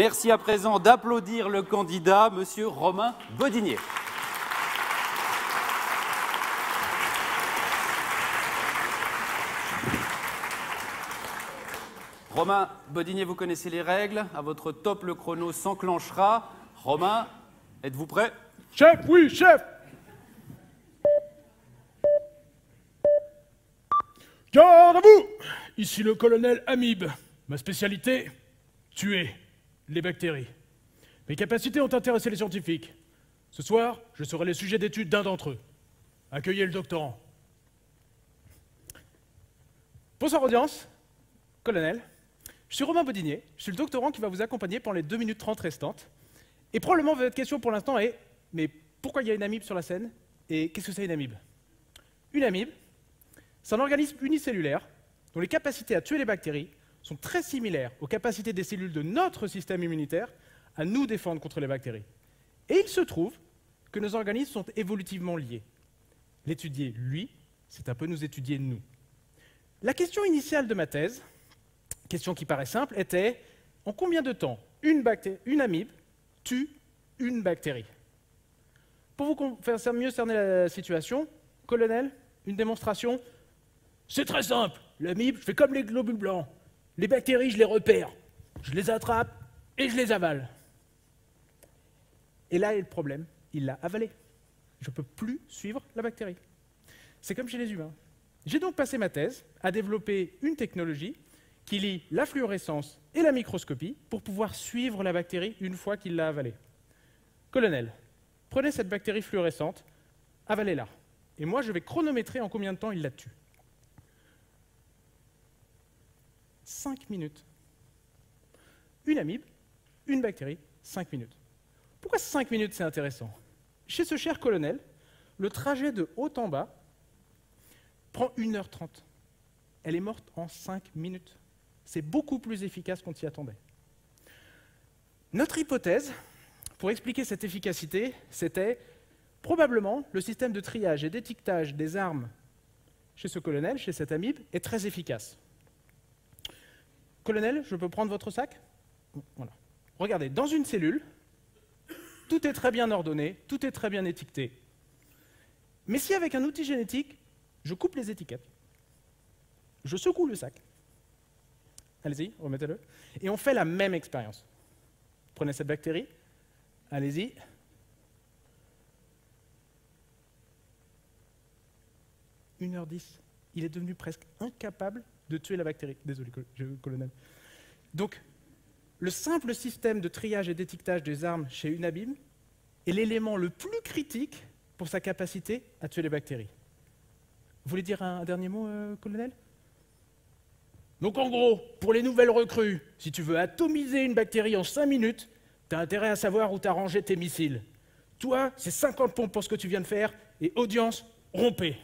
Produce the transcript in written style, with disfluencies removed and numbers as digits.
Merci à présent d'applaudir le candidat, Monsieur Romain Bodinier. Romain Bodinier, vous connaissez les règles. À votre top, le chrono s'enclenchera. Romain, êtes-vous prêt? Chef, oui, chef. Garde à vous. Ici le colonel Amib. Ma spécialité, tuer les bactéries. Mes capacités ont intéressé les scientifiques. Ce soir, je serai le sujet d'étude d'un d'entre eux. Accueillez le doctorant. Bonsoir audience. Colonel, je suis Romain Bodinier. Je suis le doctorant qui va vous accompagner pendant les 2 minutes 30 restantes. Et probablement, votre question pour l'instant est « Mais pourquoi il y a une amibe sur la scène? Et qu'est-ce que c'est une amibe ?» Une amibe, c'est un organisme unicellulaire dont les capacités à tuer les bactéries sont très similaires aux capacités des cellules de notre système immunitaire à nous défendre contre les bactéries. Et il se trouve que nos organismes sont évolutivement liés. L'étudier, lui, c'est un peu nous étudier, nous. La question initiale de ma thèse, question qui paraît simple, était en combien de temps une amibe tue une bactérie? Pour vous faire mieux cerner la situation, colonel, une démonstration? C'est très simple. L'amibe, je fais comme les globules blancs. Les bactéries, je les repère. Je les attrape et je les avale. Et là est le problème, il l'a avalé. Je ne peux plus suivre la bactérie. C'est comme chez les humains. J'ai donc passé ma thèse à développer une technologie qui lie la fluorescence et la microscopie pour pouvoir suivre la bactérie une fois qu'il l'a avalée. Colonel, prenez cette bactérie fluorescente, avalez-la. Et moi, je vais chronométrer en combien de temps il la tue. 5 minutes. Une amibe, une bactérie, 5 minutes. Pourquoi 5 minutes, c'est intéressant? Chez ce cher colonel, le trajet de haut en bas prend 1h30. Elle est morte en 5 minutes. C'est beaucoup plus efficace qu'on s'y attendait. Notre hypothèse, pour expliquer cette efficacité, c'était probablement le système de triage et d'étiquetage des armes chez ce colonel, chez cette amibe, est très efficace. Colonel, je peux prendre votre sac? Voilà. Regardez, dans une cellule, tout est très bien ordonné, tout est très bien étiqueté. Mais si avec un outil génétique, je coupe les étiquettes, je secoue le sac, allez-y, remettez-le, et on fait la même expérience. Prenez cette bactérie, allez-y. « 1h10, il est devenu presque incapable de tuer la bactérie. » Désolé, colonel. Donc, le simple système de triage et d'étiquetage des armes chez une amibe est l'élément le plus critique pour sa capacité à tuer les bactéries. Vous voulez dire un dernier mot, colonel? Donc en gros, pour les nouvelles recrues, si tu veux atomiser une bactérie en 5 minutes, tu as intérêt à savoir où tu as rangé tes missiles. Toi, c'est 50 pompes pour ce que tu viens de faire, et audience, rompez.